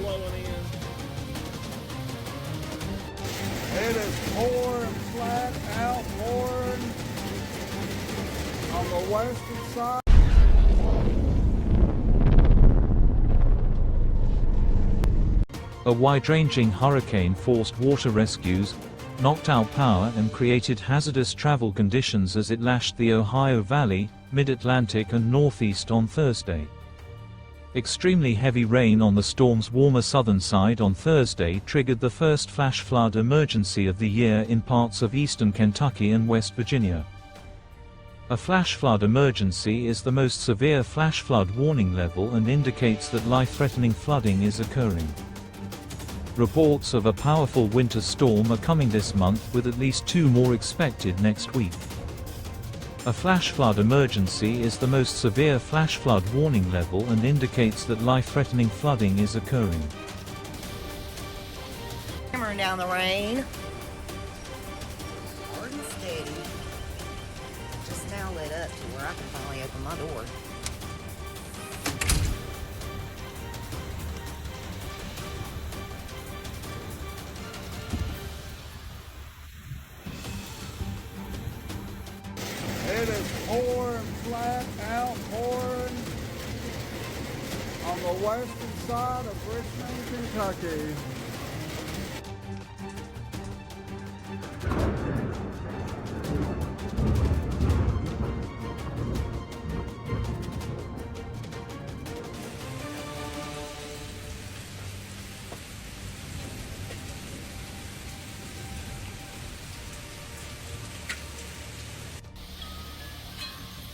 blowing in. It is pouring flat out, pouring on the western side. A wide-ranging hurricane forced water rescues, knocked out power and created hazardous travel conditions as it lashed the Ohio Valley, Mid-Atlantic and Northeast on Thursday. Extremely heavy rain on the storm's warmer southern side on Thursday triggered the first flash flood emergency of the year in parts of eastern Kentucky and West Virginia. A flash flood emergency is the most severe flash flood warning level and indicates that life-threatening flooding is occurring. Reports of a powerful winter storm are coming this month, with at least 2 more expected next week. A flash flood emergency is the most severe flash flood warning level and indicates that life-threatening flooding is occurring. Hammering down the rain. Hard and steady. Just now lit up to where I can finally open my door. It is pouring flat out, pouring on the western side of Richmond, Kentucky.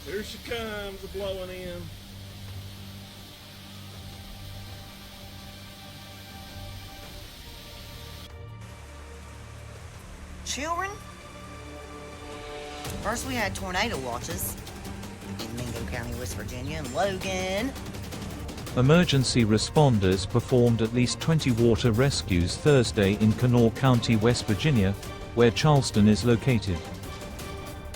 Here she comes, blowing in. Children? First we had tornado watches in Mingo County, West Virginia, and Logan. Emergency responders performed at least 20 water rescues Thursday in Kanawha County, West Virginia, where Charleston is located.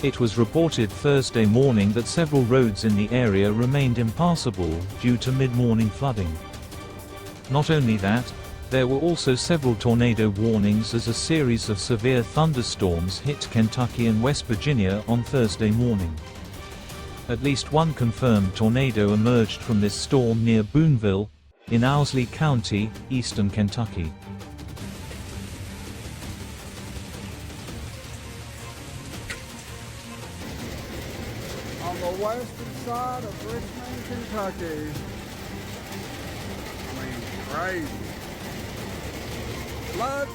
It was reported Thursday morning that several roads in the area remained impassable due to mid-morning flooding. Not only that, there were also several tornado warnings as a series of severe thunderstorms hit Kentucky and West Virginia on Thursday morning. At least one confirmed tornado emerged from this storm near Boonville, in Owsley County, eastern Kentucky. On the western side of Richmond, Kentucky. I mean, crazy. Flood.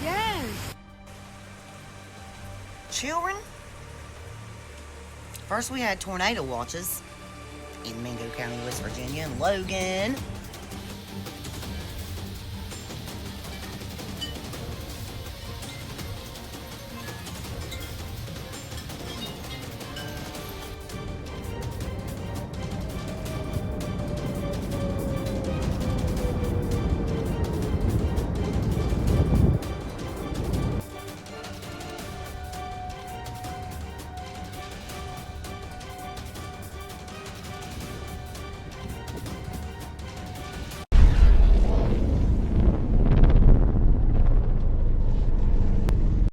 Yes. Children? First we had tornado watches in Mingo County, West Virginia, and Logan.